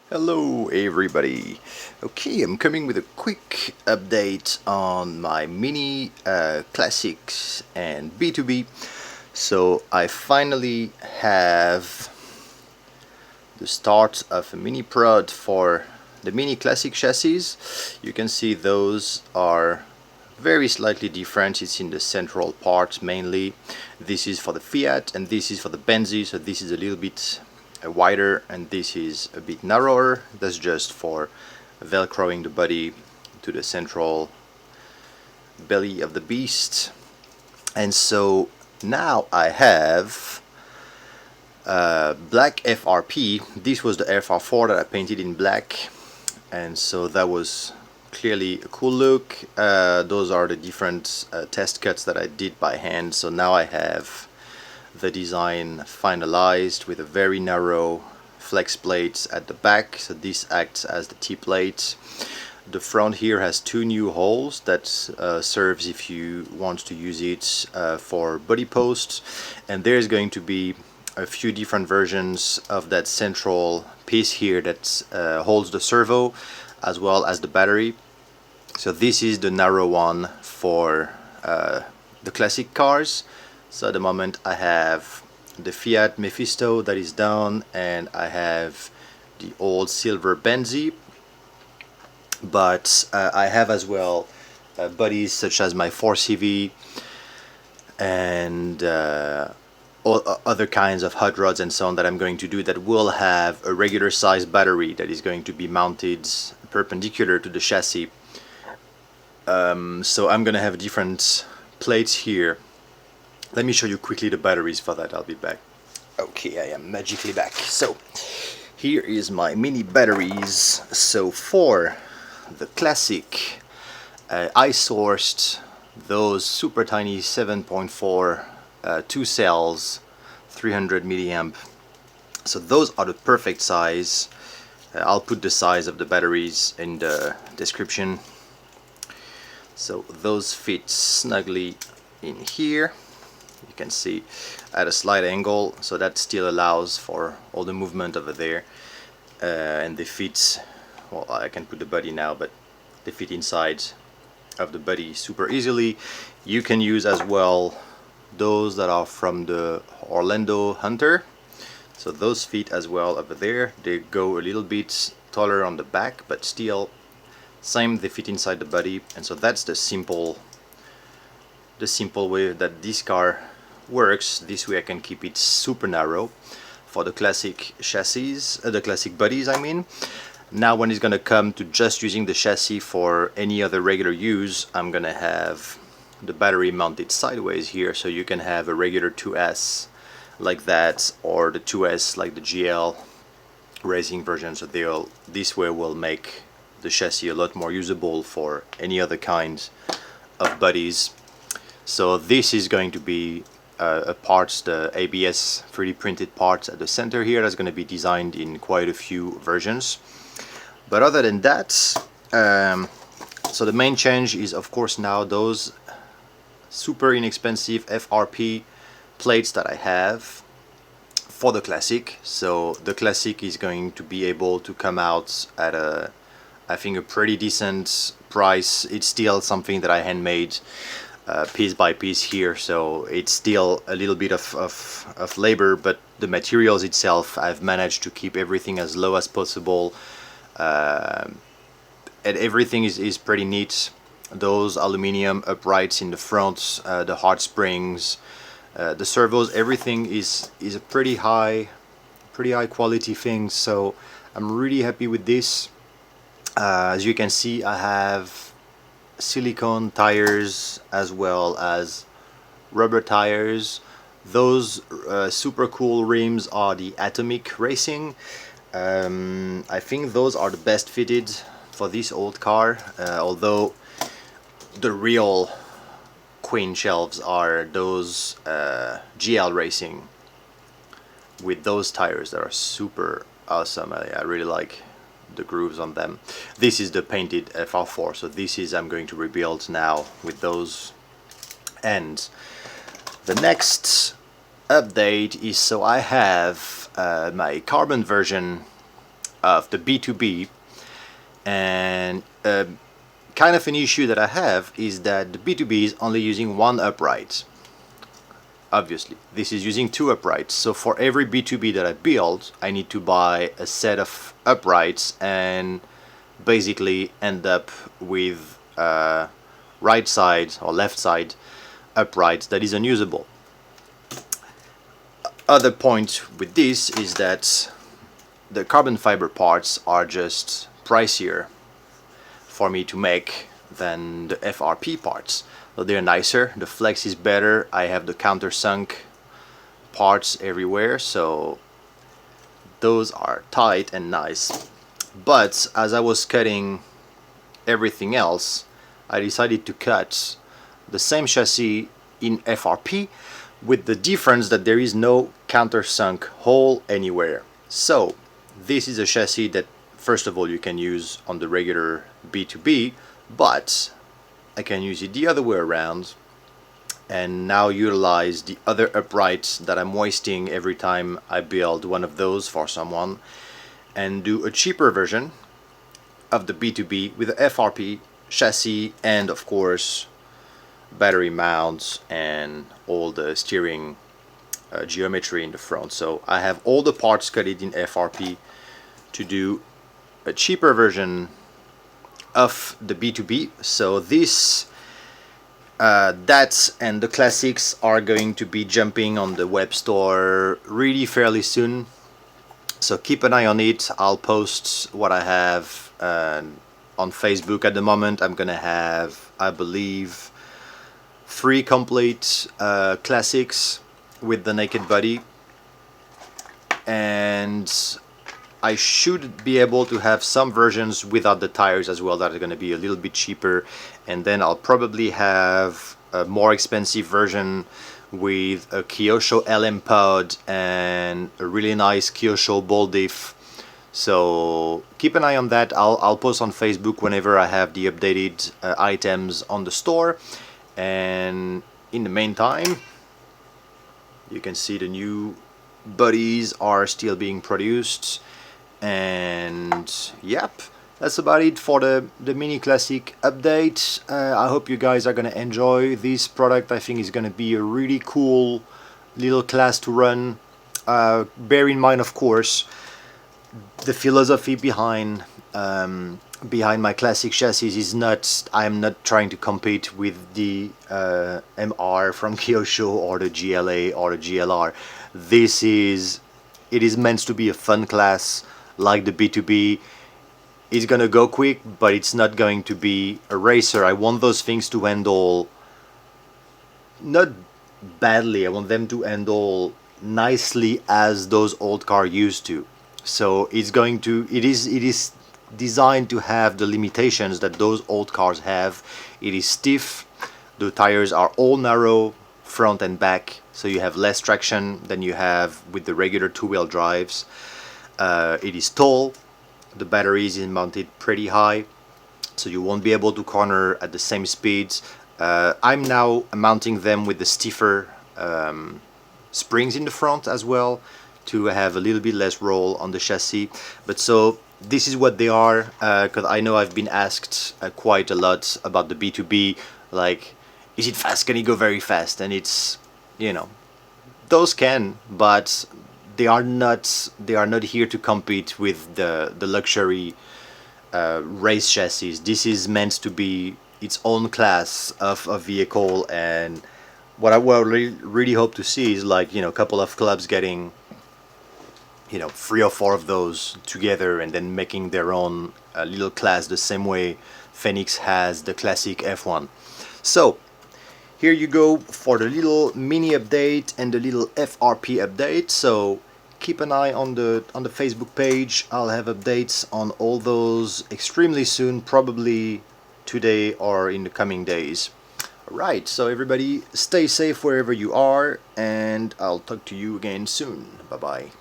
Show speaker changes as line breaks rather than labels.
Hello everybody. Okay, I'm coming with a quick update on my Mini Classics and B2B. So I finally have the start of a mini prod for the Mini Classic chassis. You can see those are very slightly different. It's in the central part mainly. This is for the Fiat and this is for the Benzi, so this is a little bit wider and this is a bit narrower. That's just for velcroing the body to the central belly of the beast. And so now I have black FRP. This was the FR4 that I painted in black, and so that was clearly a cool look. Those are the different test cuts that I did by hand. So now I have the design finalized with a very narrow flex plate at the back, so this acts as the T-plate. The front here has two new holes that serves if you want to use it for body posts, and there's going to be a few different versions of that central piece here that holds the servo as well as the battery. So this is the narrow one for the classic cars. So at the moment I have the Fiat Mephisto that is down, and I have the old silver Benzi, but I have as well bodies such as my 4CV and other kinds of hot rods and so on that I'm going to do that will have a regular size battery that is going to be mounted perpendicular to the chassis. So I'm gonna have different plates here. Let me show you quickly the batteries for that. I'll be back. Okay, I am magically back. So here is my mini batteries. So for the classic, I sourced those super tiny 7.4 2 cells, 300 milliamp. So those are the perfect size. I'll put the size of the batteries in the description. So those fit snugly in here. You can see at a slight angle, so that still allows for all the movement over there, and they fit, well, I can put the body now, but they fit inside of the body super easily. You can use as well those that are from the Orlando Hunter, so those fit as well over there. They go a little bit taller on the back, but still same, they fit inside the body. And so that's the simple way that this car works. This way I can keep it super narrow for the classic chassis, the classic bodies I mean. Now when it's gonna come to just using the chassis for any other regular use, I'm gonna have the battery mounted sideways here, so you can have a regular 2S like that, or the 2S like the GL racing version. So this way will make the chassis a lot more usable for any other kind of bodies. So this is going to be a part, the ABS 3D printed parts at the center here, that's going to be designed in quite a few versions. But other than that, so the main change is of course now those super inexpensive FRP plates that I have for the classic. So the classic is going to be able to come out at a, I think, a pretty decent price. It's still something that I handmade piece by piece here, so it's still a little bit of labor, but the materials itself, I've managed to keep everything as low as possible, and everything is pretty neat. Those aluminum uprights in the front, the hard springs, the servos, everything is a pretty high quality thing, so I'm really happy with this. As you can see, I have silicone tires as well as rubber tires. Those super cool rims are the Atomic Racing. I think those are the best fitted for this old car, although the real queen shelves are those GL Racing with those tires that are super awesome. I really like the grooves on them. This is the painted FR4, so this is, I'm going to rebuild now with those. And the next update is, so I have my carbon version of the B2B, and kind of an issue that I have is that the B2B is only using one upright. Obviously, this is using two uprights, so for every B2B that I build, I need to buy a set of uprights and basically end up with right side or left side upright that is unusable. Other point with this is that the carbon fiber parts are just pricier for me to make than the FRP parts. So they're nicer, the flex is better, I have the countersunk parts everywhere, so those are tight and nice. But as I was cutting everything else, I decided to cut the same chassis in FRP, with the difference that there is no countersunk hole anywhere. So this is a chassis that first of all you can use on the regular B2B, but I can use it the other way around and now utilize the other uprights that I'm wasting every time I build one of those for someone, and do a cheaper version of the B2B with the FRP chassis and of course battery mounts and all the steering geometry in the front. So I have all the parts cut in FRP to do a cheaper version of the B2B. So this that and the classics are going to be jumping on the web store really fairly soon, so keep an eye on it. I'll post what I have on Facebook. At the moment I'm gonna have, I believe, 3 complete classics with the naked body, and I should be able to have some versions without the tires as well that are going to be a little bit cheaper, and then I'll probably have a more expensive version with a Kyosho LM pod and a really nice Kyosho ball diff. So keep an eye on that. I'll post on Facebook whenever I have the updated items on the store, and in the meantime you can see the new bodies are still being produced. And yep, that's about it for the Mini Classic update. I hope you guys are gonna enjoy this product. I think it's gonna be a really cool little class to run. Bear in mind, of course, the philosophy behind my classic chassis is not, I'm not trying to compete with the MR from Kyosho or the GLA or the GLR. It is meant to be a fun class like the B2B. It's gonna go quick, but it's not going to be a racer. I want those things to handle not badly, I want them to handle nicely as those old cars used to. So it is designed to have the limitations that those old cars have. It is stiff, the tires are all narrow front and back, so you have less traction than you have with the regular two-wheel drives. It is tall, the batteries is mounted pretty high, so you won't be able to corner at the same speeds. I'm now mounting them with the stiffer springs in the front as well to have a little bit less roll on the chassis. But so this is what they are, because I know I've been asked quite a lot about the B2B, like, is it fast, can it go very fast? And it's, you know, those can, but they are not here to compete with the luxury race chassis. This is meant to be its own class of a vehicle, and what I really hope to see is, like, you know, a couple of clubs getting, you know, 3 or 4 of those together and then making their own little class, the same way Phoenix has the classic F1. So here you go for the little mini update and the little FRP update. So keep an eye on the Facebook page. I'll have updates on all those extremely soon, probably today or in the coming days. Alright, so everybody stay safe wherever you are, and I'll talk to you again soon. Bye bye.